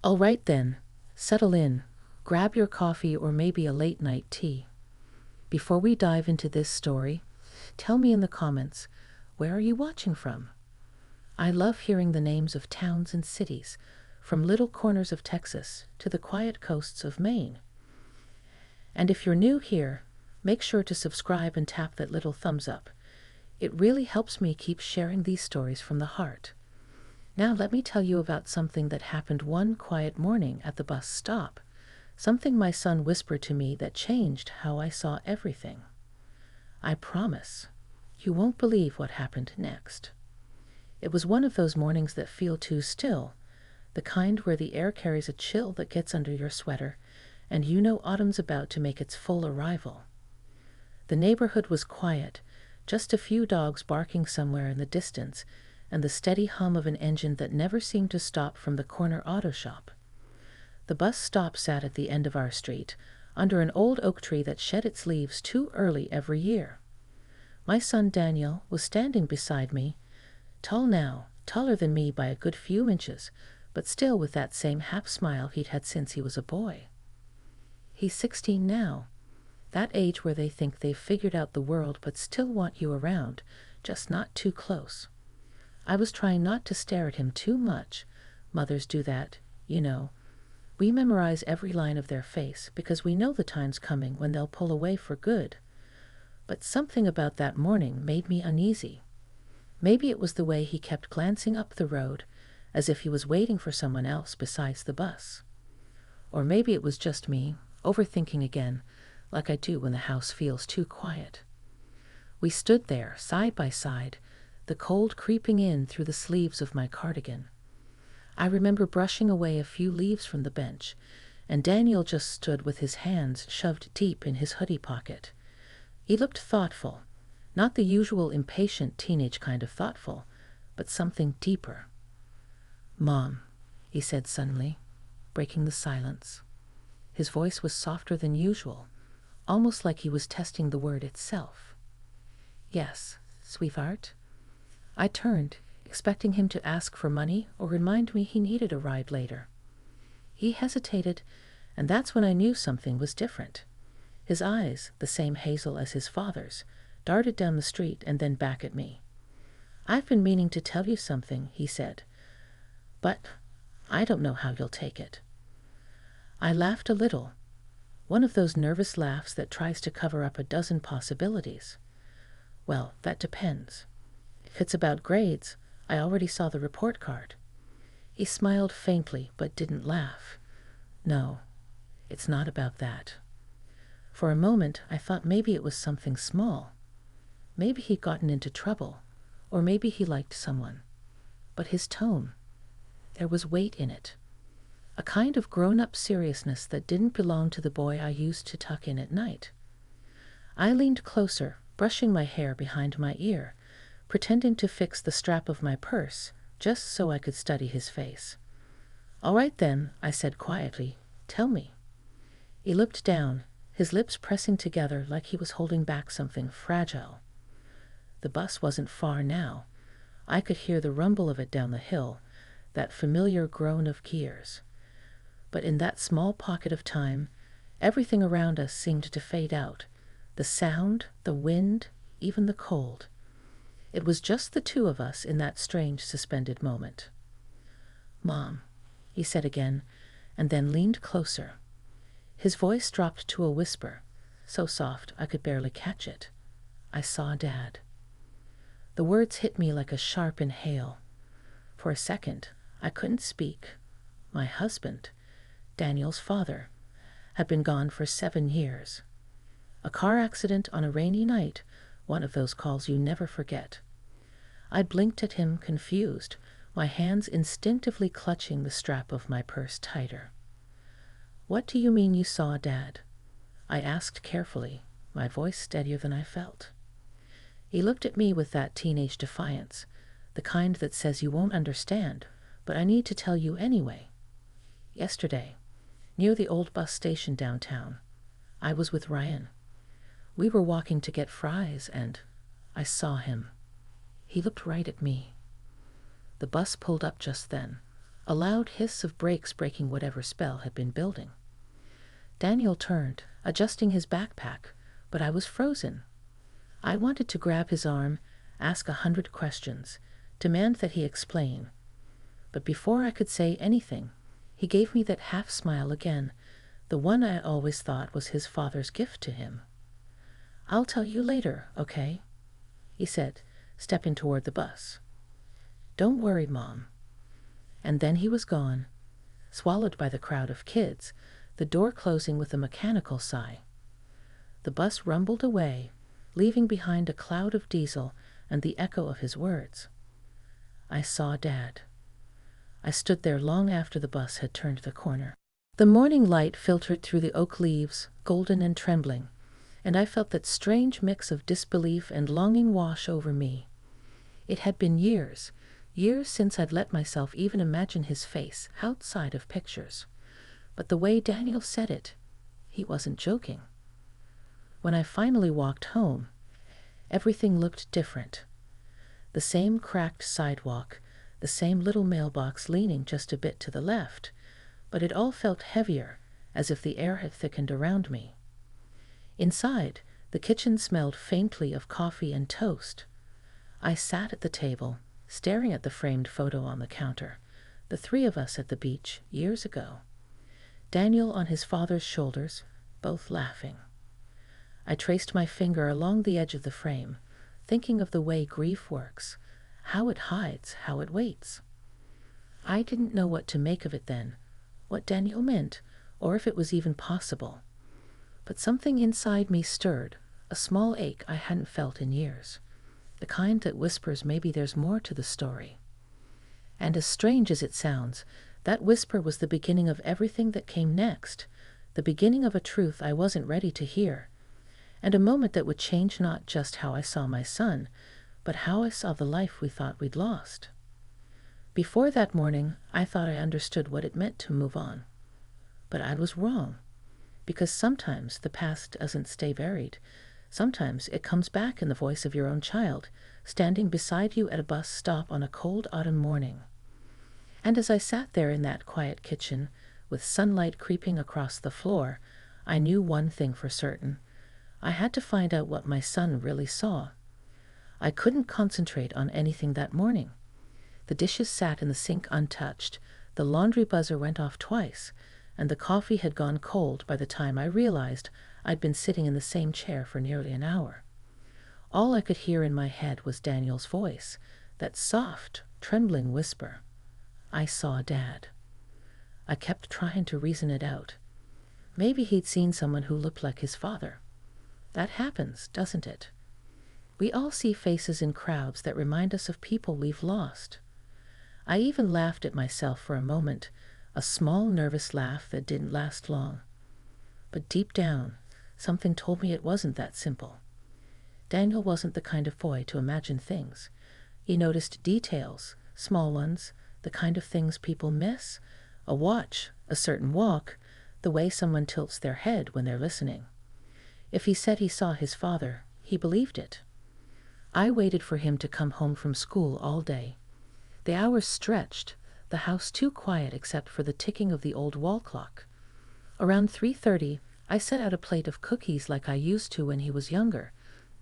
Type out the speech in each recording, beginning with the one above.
All right then, settle in, grab your coffee or maybe a late night tea. Before we dive into this story, tell me in the comments, where are you watching from? I love hearing the names of towns and cities, from little corners of Texas to the quiet coasts of Maine. And if you're new here, make sure to subscribe and tap that little thumbs up. It really helps me keep sharing these stories from the heart. Now let me tell you about something that happened one quiet morning at the bus stop. Something my son whispered to me that changed how I saw everything. I promise, you won't believe what happened next. It was one of those mornings that feel too still, the kind where the air carries a chill that gets under your sweater, and you know autumn's about to make its full arrival. The neighborhood was quiet, just a few dogs barking somewhere in the distance, and the steady hum of an engine that never seemed to stop from the corner auto shop. The bus stop sat at the end of our street, under an old oak tree that shed its leaves too early every year. My son Daniel was standing beside me, tall now, taller than me by a good few inches, but still with that same half-smile he'd had since he was a boy. He's 16 now, that age where they think they've figured out the world but still want you around, just not too close. I was trying not to stare at him too much. Mothers do that, you know. We memorize every line of their face because we know the time's coming when they'll pull away for good. But something about that morning made me uneasy. Maybe it was the way he kept glancing up the road, as if he was waiting for someone else besides the bus. Or maybe it was just me, overthinking again, like I do when the house feels too quiet. We stood there, side by side, the cold creeping in through the sleeves of my cardigan. I remember brushing away a few leaves from the bench, and Daniel just stood with his hands shoved deep in his hoodie pocket. He looked thoughtful, not the usual impatient teenage kind of thoughtful, but something deeper. "Mom," he said suddenly, breaking the silence. His voice was softer than usual, almost like he was testing the word itself. "Yes, sweetheart." I turned, expecting him to ask for money or remind me he needed a ride later. He hesitated, and that's when I knew something was different. His eyes, the same hazel as his father's, darted down the street and then back at me. "I've been meaning to tell you something," he said, "but I don't know how you'll take it." I laughed a little, one of those nervous laughs that tries to cover up a dozen possibilities. "Well, that depends. If it's about grades, I already saw the report card." He smiled faintly but didn't laugh. "No, it's not about that." For a moment, I thought maybe it was something small. Maybe he'd gotten into trouble, or maybe he liked someone. But his tone, there was weight in it. A kind of grown-up seriousness that didn't belong to the boy I used to tuck in at night. I leaned closer, brushing my hair behind my ear, pretending to fix the strap of my purse, just so I could study his face. "All right then," I said quietly, "tell me." He looked down, his lips pressing together like he was holding back something fragile. The bus wasn't far now. I could hear the rumble of it down the hill, that familiar groan of gears. But in that small pocket of time, everything around us seemed to fade out. The sound, the wind, even the cold. It was just the two of us in that strange suspended moment. "Mom," he said again, and then leaned closer. His voice dropped to a whisper, so soft I could barely catch it. "I saw Dad." The words hit me like a sharp inhale. For a second, I couldn't speak. My husband, Daniel's father, had been gone for 7 years. A car accident on a rainy night, one of those calls you never forget. I blinked at him, confused, my hands instinctively clutching the strap of my purse tighter. "What do you mean you saw Dad?" I asked carefully, my voice steadier than I felt. He looked at me with that teenage defiance, the kind that says you won't understand, but I need to tell you anyway. "Yesterday, near the old bus station downtown, I was with Ryan. We were walking to get fries, and I saw him. He looked right at me." The bus pulled up just then. a loud hiss of brakes breaking whatever spell had been building. Daniel turned, adjusting his backpack, but I was frozen. I wanted to grab his arm, ask 100 questions, demand that he explain. But before I could say anything, he gave me that half-smile again, the one I always thought was his father's gift to him. "I'll tell you later, okay?" he said, stepping toward the bus. "Don't worry, Mom." And then he was gone, swallowed by the crowd of kids, the door closing with a mechanical sigh. The bus rumbled away, leaving behind a cloud of diesel and the echo of his words. I saw Dad. I stood there long after the bus had turned the corner. The morning light filtered through the oak leaves, golden and trembling, and I felt that strange mix of disbelief and longing wash over me. It had been years since I'd let myself even imagine his face outside of pictures. But the way Daniel said it, he wasn't joking. When I finally walked home, everything looked different. The same cracked sidewalk, the same little mailbox leaning just a bit to the left, but it all felt heavier, as if the air had thickened around me. Inside, the kitchen smelled faintly of coffee and toast. I sat at the table, staring at the framed photo on the counter, the three of us at the beach years ago. Daniel on his father's shoulders, both laughing. I traced my finger along the edge of the frame, thinking of the way grief works, how it hides, how it waits. I didn't know what to make of it then, what Daniel meant, or if it was even possible. But something inside me stirred, a small ache I hadn't felt in years, the kind that whispers maybe there's more to the story. And as strange as it sounds, that whisper was the beginning of everything that came next, the beginning of a truth I wasn't ready to hear, and a moment that would change not just how I saw my son, but how I saw the life we thought we'd lost. Before that morning, I thought I understood what it meant to move on. But I was wrong, because sometimes the past doesn't stay buried. Sometimes it comes back in the voice of your own child, standing beside you at a bus stop on a cold autumn morning. And as I sat there in that quiet kitchen, with sunlight creeping across the floor, I knew one thing for certain. I had to find out what my son really saw. I couldn't concentrate on anything that morning. The dishes sat in the sink untouched, the laundry buzzer went off twice, and the coffee had gone cold by the time I realized I'd been sitting in the same chair for nearly an hour. All I could hear in my head was Daniel's voice, that soft, trembling whisper. I saw Dad. I kept trying to reason it out. Maybe he'd seen someone who looked like his father. That happens, doesn't it? We all see faces in crowds that remind us of people we've lost. I even laughed at myself for a moment, a small nervous laugh that didn't last long. But deep down, something told me it wasn't that simple. Daniel wasn't the kind of boy to imagine things. He noticed details, small ones, the kind of things people miss, a watch, a certain walk, the way someone tilts their head when they're listening. If he said he saw his father, he believed it. I waited for him to come home from school all day. The hours stretched, the house too quiet except for the ticking of the old wall clock. Around 3:30, I set out a plate of cookies like I used to when he was younger,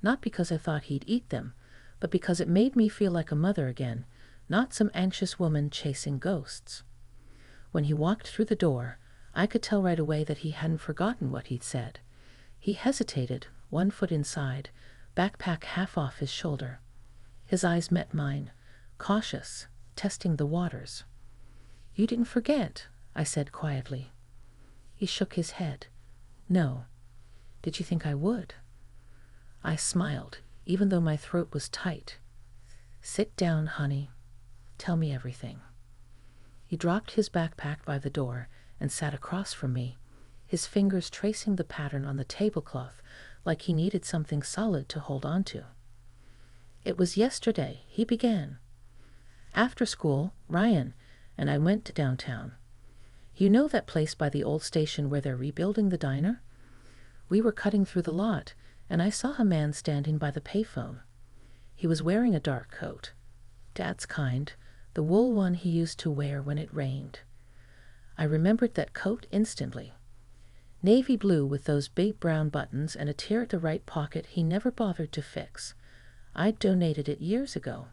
not because I thought he'd eat them, but because it made me feel like a mother again, not some anxious woman chasing ghosts. When he walked through the door, I could tell right away that he hadn't forgotten what he'd said. He hesitated, one foot inside, backpack half off his shoulder. His eyes met mine, cautious, testing the waters. "You didn't forget," I said quietly. He shook his head. "No. Did you think I would?" I smiled, even though my throat was tight. "Sit down, honey. Tell me everything." He dropped his backpack by the door and sat across from me, his fingers tracing the pattern on the tablecloth like he needed something solid to hold on to. "It was yesterday," he began. "After school, Ryan and I went downtown. You know that place by the old station where they're rebuilding the diner? We were cutting through the lot, and I saw a man standing by the payphone. He was wearing a dark coat. Dad's kind, the wool one he used to wear when it rained. I remembered that coat instantly. Navy blue with those big brown buttons and a tear at the right pocket he never bothered to fix. I'd donated it years ago.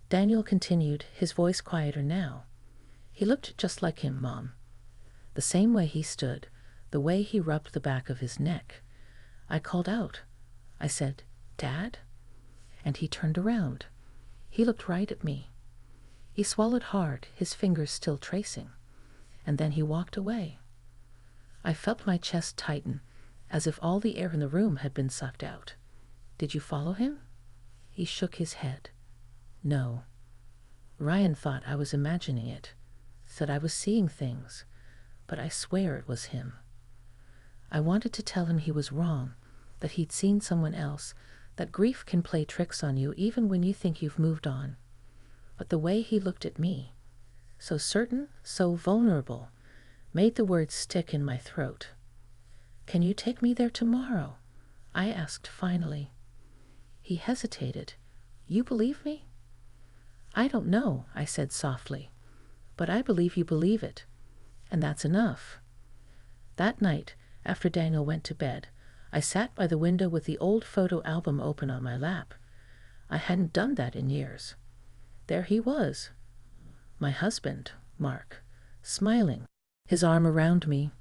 Daniel continued, his voice quieter now. He looked just like him, Mom. The same way he stood, the way he rubbed the back of his neck. I called out. I said, "Dad?" And he turned around. He looked right at me. He swallowed hard, his fingers still tracing. And then he walked away. I felt my chest tighten, as if all the air in the room had been sucked out. "Did you follow him?" He shook his head. "No." Ryan thought I was imagining it, said I was seeing things, but I swear it was him. I wanted to tell him he was wrong, that he'd seen someone else, that grief can play tricks on you even when you think you've moved on. But the way he looked at me, so certain, so vulnerable, made the words stick in my throat. "Can you take me there tomorrow?" I asked finally. He hesitated. "You believe me?" "I don't know," I said softly, "but I believe you believe it, and that's enough." That night, after Daniel went to bed, I sat by the window with the old photo album open on my lap. I hadn't done that in years. There he was, my husband, Mark, smiling, his arm around me,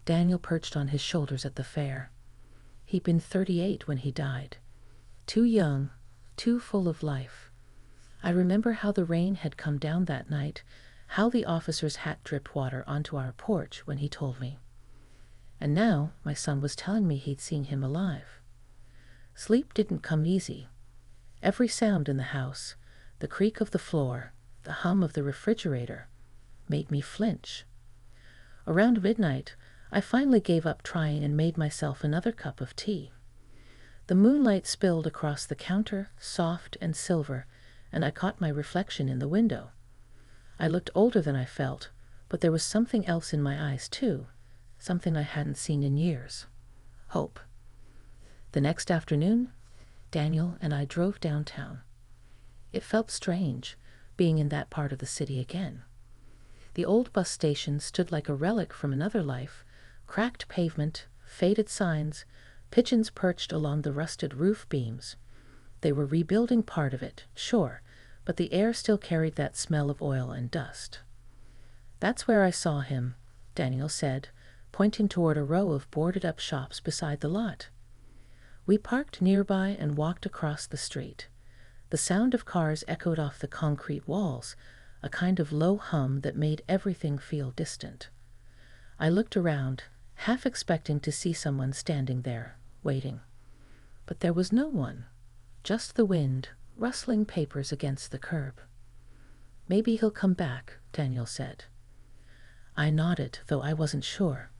Daniel perched on his shoulders at the fair. He'd been 38 when he died. Too young, too full of life. I remember how the rain had come down that night, how the officer's hat dripped water onto our porch when he told me. And now my son was telling me he'd seen him alive. Sleep didn't come easy. Every sound in the house, the creak of the floor, the hum of the refrigerator, made me flinch. Around midnight, I finally gave up trying and made myself another cup of tea. The moonlight spilled across the counter, soft and silver, and I caught my reflection in the window. I looked older than I felt, but there was something else in my eyes too, something I hadn't seen in years. Hope. The next afternoon, Daniel and I drove downtown. It felt strange, being in that part of the city again. The old bus station stood like a relic from another life, cracked pavement, faded signs, pigeons perched along the rusted roof beams. They were rebuilding part of it, sure, but the air still carried that smell of oil and dust. "That's where I saw him," Daniel said, pointing toward a row of boarded-up shops beside the lot. We parked nearby and walked across the street. The sound of cars echoed off the concrete walls, a kind of low hum that made everything feel distant. I looked around, half expecting to see someone standing there, waiting. But there was no one, just the wind, rustling papers against the curb. "Maybe he'll come back," Daniel said. I nodded, though I wasn't sure.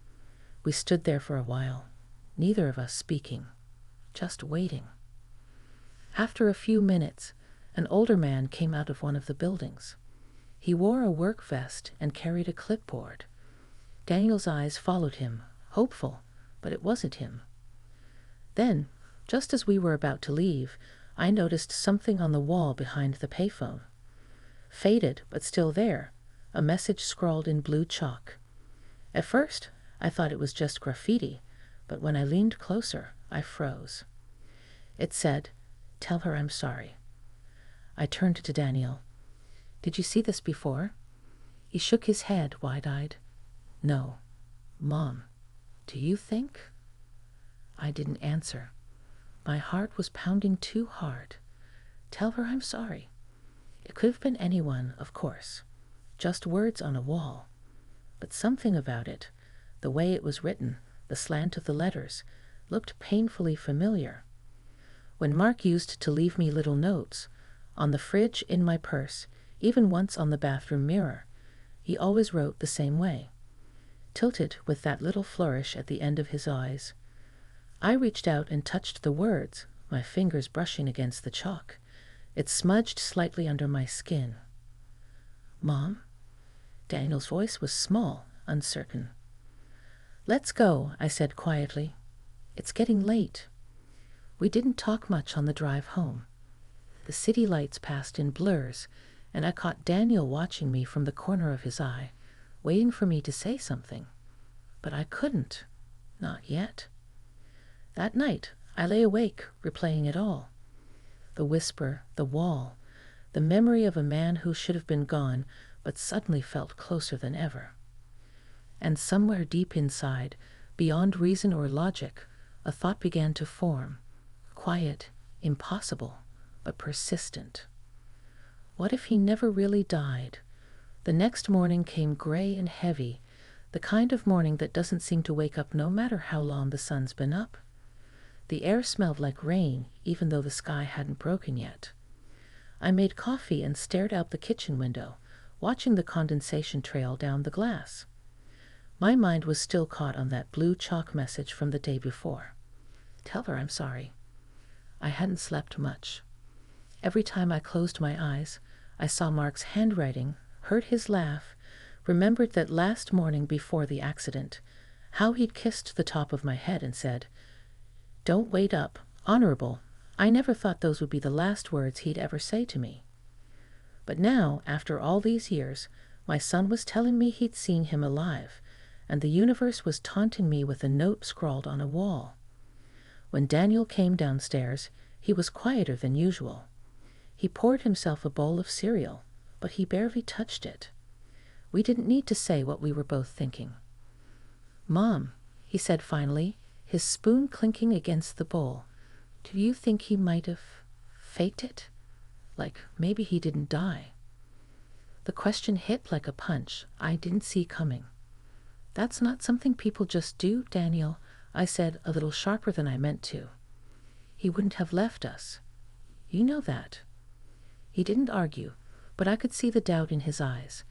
We stood there for a while, neither of us speaking, just waiting. After a few minutes, an older man came out of one of the buildings. He wore a work vest and carried a clipboard. Daniel's eyes followed him, hopeful, but it wasn't him. Then, just as we were about to leave, I noticed something on the wall behind the payphone. Faded, but still there, a message scrawled in blue chalk. At first, I thought it was just graffiti, but when I leaned closer, I froze. It said, "Tell her I'm sorry." I turned to Daniel. "Did you see this before?" He shook his head, wide-eyed. "No. Mom, do you think?" I didn't answer. My heart was pounding too hard. Tell her I'm sorry. It could have been anyone, of course. Just words on a wall. But something about it, the way it was written, the slant of the letters, looked painfully familiar. When Mark used to leave me little notes, on the fridge, in my purse, even once on the bathroom mirror, he always wrote the same way, tilted with that little flourish at the end of his eyes. I reached out and touched the words, my fingers brushing against the chalk. It smudged slightly under my skin. "Mom?" Daniel's voice was small, uncertain. "Let's go," I said quietly. "It's getting late." We didn't talk much on the drive home. The city lights passed in blurs, and I caught Daniel watching me from the corner of his eye, waiting for me to say something. But I couldn't. Not yet. That night, I lay awake, replaying it all. The whisper, the wall, the memory of a man who should have been gone, but suddenly felt closer than ever. And somewhere deep inside, beyond reason or logic, a thought began to form. Quiet, impossible, but persistent. What if he never really died? The next morning came gray and heavy, the kind of morning that doesn't seem to wake up no matter how long the sun's been up. The air smelled like rain, even though the sky hadn't broken yet. I made coffee and stared out the kitchen window, watching the condensation trail down the glass. My mind was still caught on that blue chalk message from the day before. Tell her I'm sorry. I hadn't slept much. Every time I closed my eyes, I saw Mark's handwriting, heard his laugh, remembered that last morning before the accident, how he'd kissed the top of my head and said, "Don't wait up, honorable." I never thought those would be the last words he'd ever say to me. But now, after all these years, my son was telling me he'd seen him alive, and the universe was taunting me with a note scrawled on a wall. When Daniel came downstairs, he was quieter than usual. He poured himself a bowl of cereal, but he barely touched it. We didn't need to say what we were both thinking. "Mom," he said finally, his spoon clinking against the bowl, "do you think he might have faked it? Like maybe he didn't die?" The question hit like a punch I didn't see coming. "That's not something people just do, Daniel," I said, a little sharper than I meant to. "He wouldn't have left us. You know that." He didn't argue, but I could see the doubt in his eyes,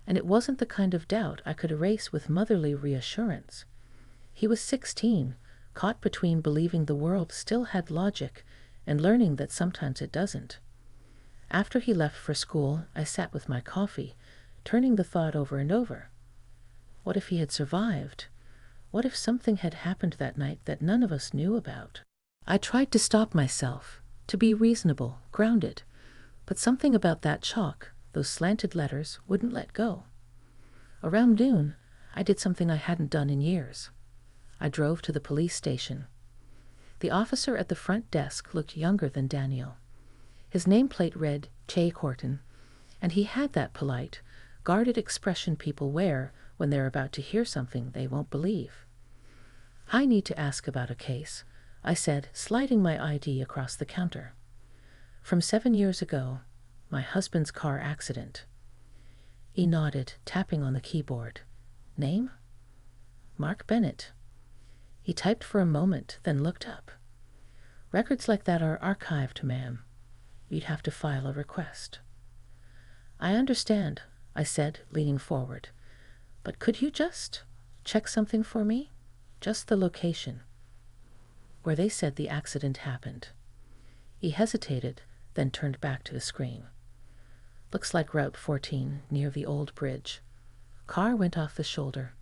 and it wasn't the kind of doubt I could erase with motherly reassurance. He was 16, caught between believing the world still had logic and learning that sometimes it doesn't. After he left for school, I sat with my coffee, turning the thought over and over. What if he had survived? What if something had happened that night that none of us knew about? I tried to stop myself, to be reasonable, grounded, but something about that chalk, those slanted letters, wouldn't let go. Around noon, I did something I hadn't done in years. I drove to the police station. The officer at the front desk looked younger than Daniel. His nameplate read Che Horton, and he had that polite, guarded expression people wear when they're about to hear something they won't believe. "I need to ask about a case," I said, sliding my ID across the counter. "From 7 years ago, my husband's car accident." He nodded, tapping on the keyboard. "Name?" "Mark Bennett." He typed for a moment, then looked up. "Records like that are archived, ma'am. You'd have to file a request." "I understand," I said, leaning forward. "But could you just check something for me? Just the location." "Where they said the accident happened." He hesitated, then turned back to the screen. "Looks like Route 14, near the old bridge. Car went off the shoulder.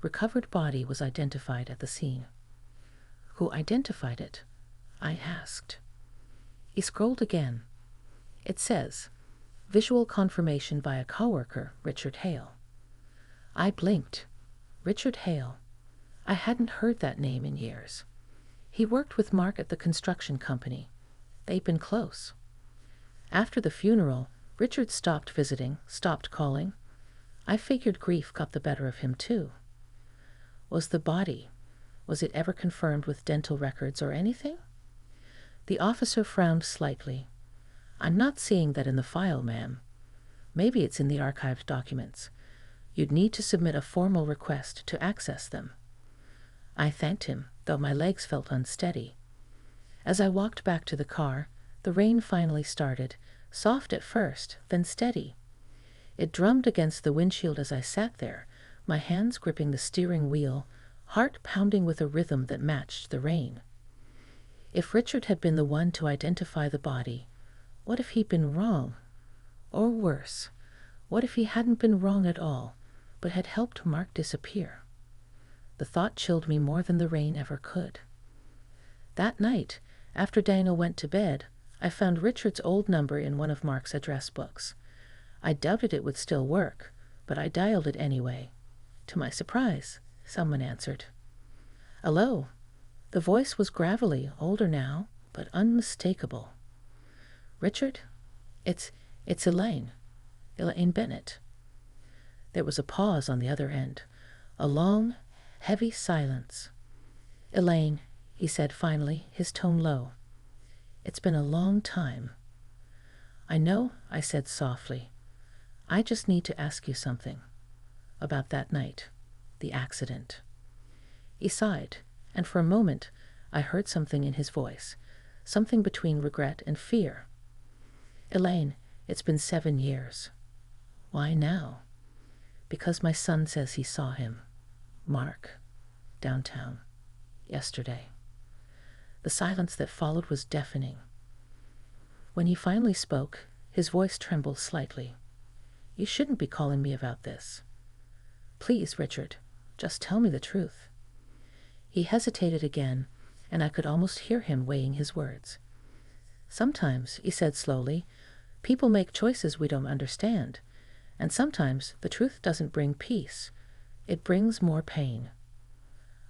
Recovered body was identified at the scene." "Who identified it?" I asked. He scrolled again. "It says, visual confirmation by a coworker, Richard Hale." I blinked. Richard Hale. I hadn't heard that name in years. He worked with Mark at the construction company. They'd been close. After the funeral, Richard stopped visiting, stopped calling. I figured grief got the better of him too. Was the body, was it ever confirmed with dental records or anything? The officer frowned slightly. "I'm not seeing that in the file, ma'am. Maybe it's in the archived documents. You'd need to submit a formal request to access them." I thanked him, though my legs felt unsteady. As I walked back to the car, the rain finally started, soft at first, then steady. It drummed against the windshield as I sat there, my hands gripping the steering wheel, heart pounding with a rhythm that matched the rain. If Richard had been the one to identify the body, what if he'd been wrong? Or worse, what if he hadn't been wrong at all, but had helped Mark disappear? The thought chilled me more than the rain ever could. That night, after Daniel went to bed, I found Richard's old number in one of Mark's address books. I doubted it would still work, but I dialed it anyway. To my surprise, someone answered. "Hello." The voice was gravelly, older now, but unmistakable. "Richard? It's Elaine. Elaine Bennett." There was a pause on the other end, a long, heavy silence. "Elaine," he said finally, his tone low. "It's been a long time." "I know," I said softly. "I just need to ask you something. About that night. The accident." He sighed, and for a moment I heard something in his voice, something between regret and fear. "Elaine, it's been 7 years." "Why now?" "Because my son says he saw him. Mark. Downtown. Yesterday." The silence that followed was deafening. When he finally spoke, his voice trembled slightly. "You shouldn't be calling me about this." "Please, Richard, just tell me the truth." He hesitated again, and I could almost hear him weighing his words. "Sometimes," he said slowly, "people make choices we don't understand, and sometimes the truth doesn't bring peace. It brings more pain."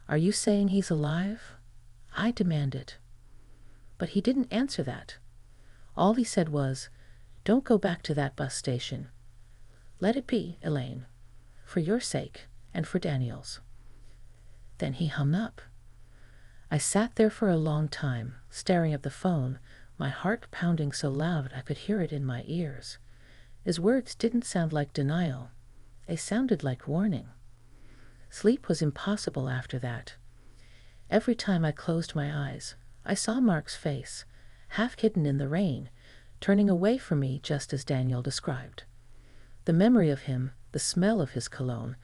"Are you saying he's alive?" I demanded. But he didn't answer that. All he said was, "Don't go back to that bus station. Let it be, Elaine, for your sake and for Daniel's." Then he hung up. I sat there for a long time, staring at the phone, my heart pounding so loud I could hear it in my ears. His words didn't sound like denial. They sounded like warning. Sleep was impossible after that. Every time I closed my eyes, I saw Mark's face, half hidden in the rain, turning away from me just as Daniel described. The memory of him, the smell of his cologne,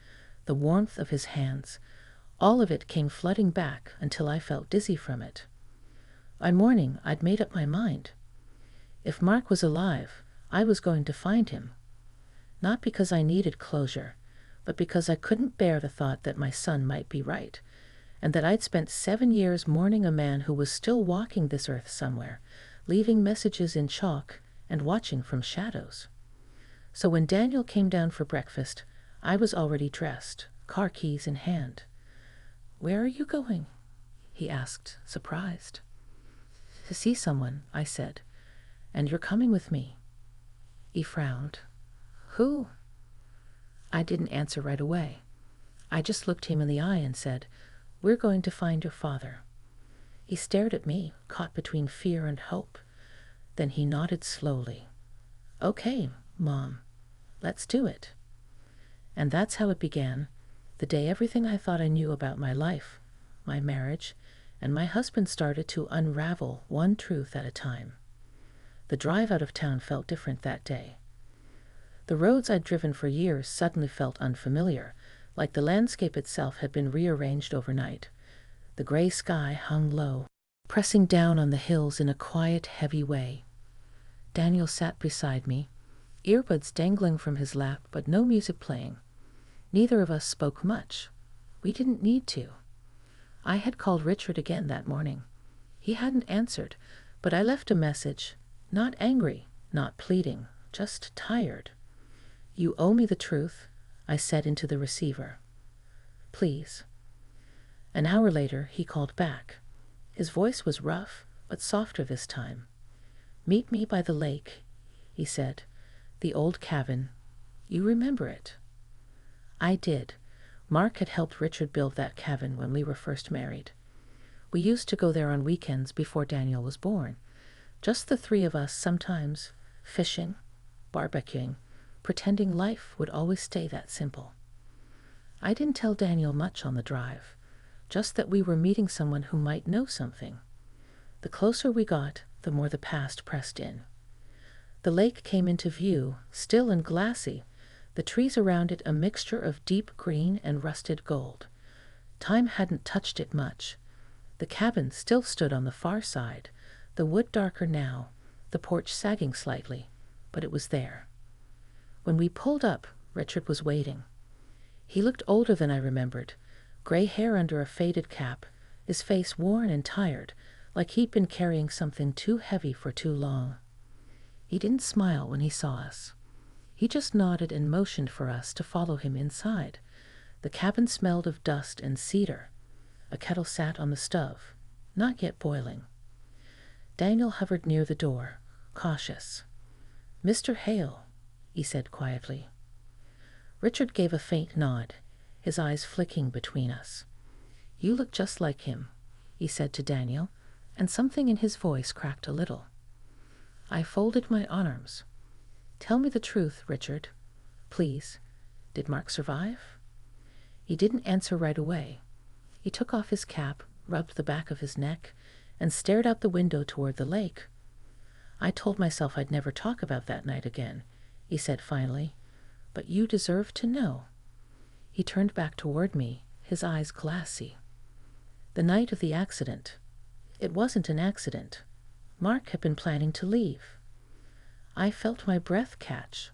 the warmth of his hands, all of it came flooding back until I felt dizzy from it. By morning, I'd made up my mind. If Mark was alive, I was going to find him. Not because I needed closure, but because I couldn't bear the thought that my son might be right, and that I'd spent 7 years mourning a man who was still walking this earth somewhere, leaving messages in chalk and watching from shadows. So when Daniel came down for breakfast, I was already dressed, car keys in hand. "Where are you going?" he asked, surprised. "To see someone," I said, "and you're coming with me." He frowned. "Who?" I didn't answer right away. I just looked him in the eye and said, "We're going to find your father." He stared at me, caught between fear and hope. Then he nodded slowly. "Okay, Mom, let's do it." And that's how it began, the day everything I thought I knew about my life, my marriage, and my husband started to unravel one truth at a time. The drive out of town felt different that day. The roads I'd driven for years suddenly felt unfamiliar, like the landscape itself had been rearranged overnight. The gray sky hung low, pressing down on the hills in a quiet, heavy way. Daniel sat beside me, earbuds dangling from his lap, but no music playing. Neither of us spoke much. We didn't need to. I had called Richard again that morning. He hadn't answered, but I left a message, not angry, not pleading, just tired. "You owe me the truth," I said into the receiver. "Please." An hour later, he called back. His voice was rough, but softer this time. "Meet me by the lake," he said. "The old cabin. You remember it." I did. Mark had helped Richard build that cabin when we were first married. We used to go there on weekends before Daniel was born. Just the 3 of us sometimes, fishing, barbecuing, pretending life would always stay that simple. I didn't tell Daniel much on the drive, just that we were meeting someone who might know something. The closer we got, the more the past pressed in. The lake came into view, still and glassy, the trees around it a mixture of deep green and rusted gold. Time hadn't touched it much. The cabin still stood on the far side, the wood darker now, the porch sagging slightly, but it was there. When we pulled up, Richard was waiting. He looked older than I remembered, gray hair under a faded cap, his face worn and tired, like he'd been carrying something too heavy for too long. He didn't smile when he saw us. He just nodded and motioned for us to follow him inside. The cabin smelled of dust and cedar. A kettle sat on the stove, not yet boiling. Daniel hovered near the door, cautious. "Mr. Hale," he said quietly. Richard gave a faint nod, his eyes flicking between us. "You look just like him," he said to Daniel, and something in his voice cracked a little. I folded my arms. "Tell me the truth, Richard. Please. Did Mark survive?" He didn't answer right away. He took off his cap, rubbed the back of his neck, and stared out the window toward the lake. "I told myself I'd never talk about that night again," he said finally. "But you deserve to know." He turned back toward me, his eyes glassy. "The night of the accident. It wasn't an accident. Mark had been planning to leave." I felt my breath catch.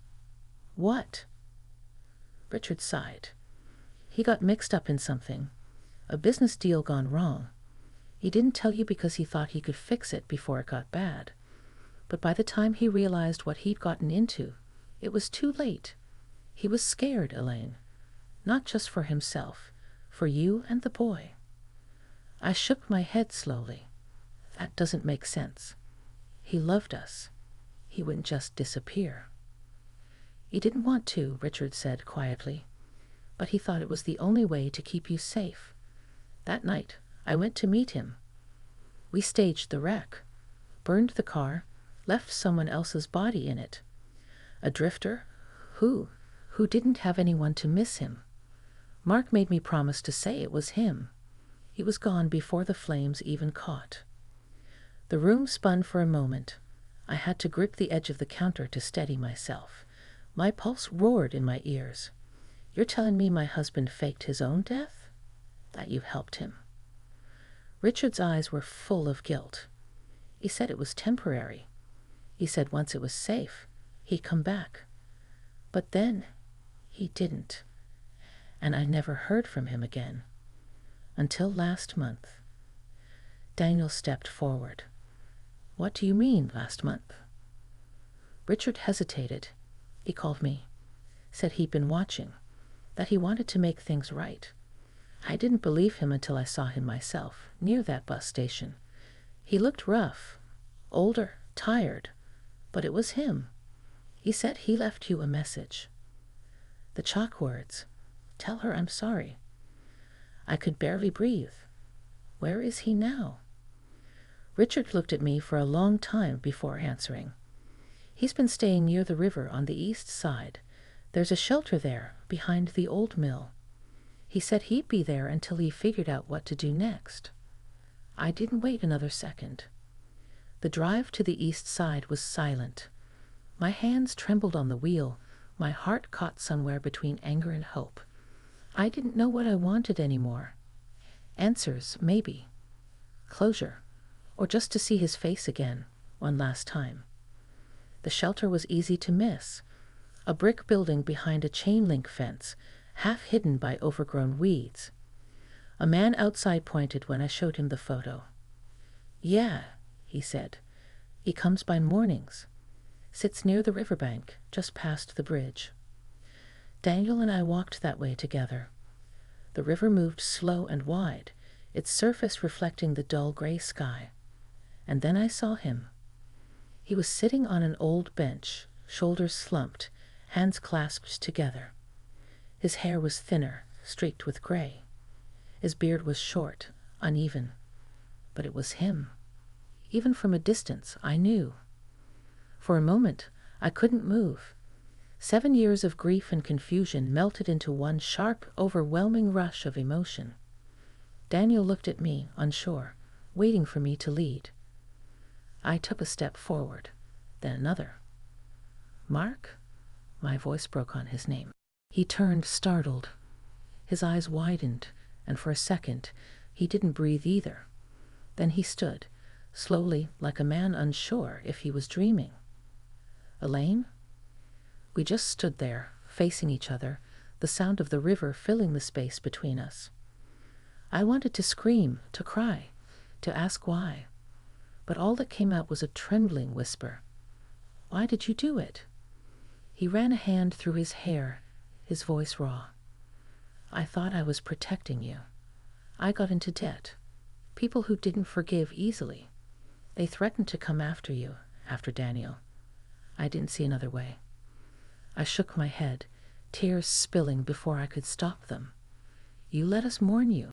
"What?" Richard sighed. "He got mixed up in something. A business deal gone wrong. He didn't tell you because he thought he could fix it before it got bad. But by the time he realized what he'd gotten into, it was too late. He was scared, Elaine. Not just for himself, for you and the boy." I shook my head slowly. "That doesn't make sense. He loved us. He wouldn't just disappear." "He didn't want to," Richard said quietly. "But he thought it was the only way to keep you safe. That night, I went to meet him. We staged the wreck, burned the car, left someone else's body in it. A drifter who didn't have anyone to miss him. Mark made me promise to say it was him. He was gone before the flames even caught." The room spun for a moment. I had to grip the edge of the counter to steady myself. My pulse roared in my ears. "You're telling me my husband faked his own death? That you helped him?" Richard's eyes were full of guilt. He said it was temporary. He said once it was safe, he'd come back. But then he didn't. And I never heard from him again. Until last month. Daniel stepped forward. "What do you mean, last month?" Richard hesitated. He called me. Said he'd been watching. That he wanted to make things right. I didn't believe him until I saw him myself, near that bus station. He looked rough, older, tired. But it was him. He said he left you a message. The chalk words, "Tell her I'm sorry." I could barely breathe. Where is he now? Richard looked at me for a long time before answering. "He's been staying near the river on the east side. There's a shelter there, behind the old mill. He said he'd be there until he figured out what to do next." I didn't wait another second. The drive to the east side was silent. My hands trembled on the wheel. My heart caught somewhere between anger and hope. I didn't know what I wanted anymore. Answers, maybe. Closure. Or just to see his face again, one last time. The shelter was easy to miss. A brick building behind a chain-link fence, half hidden by overgrown weeds. A man outside pointed when I showed him the photo. "Yeah," he said. "He comes by mornings. Sits near the riverbank, just past the bridge." Daniel and I walked that way together. The river moved slow and wide, its surface reflecting the dull gray sky. And then I saw him. He was sitting on an old bench, shoulders slumped, hands clasped together. His hair was thinner, streaked with gray. His beard was short, uneven. But it was him. Even from a distance, I knew. For a moment, I couldn't move. 7 years of grief and confusion melted into one sharp, overwhelming rush of emotion. Daniel looked at me, unsure, waiting for me to lead. I took a step forward, then another. "Mark?" My voice broke on his name. He turned, startled. His eyes widened, and for a second, he didn't breathe either. Then he stood, slowly, like a man unsure if he was dreaming. "Elaine?" We just stood there, facing each other, the sound of the river filling the space between us. I wanted to scream, to cry, to ask why. But all that came out was a trembling whisper. "Why did you do it?" He ran a hand through his hair, his voice raw. I thought I was protecting you. I got into debt. People who didn't forgive easily. They threatened to come after you, after Daniel. I didn't see another way. I shook my head, tears spilling before I could stop them. You let us mourn you.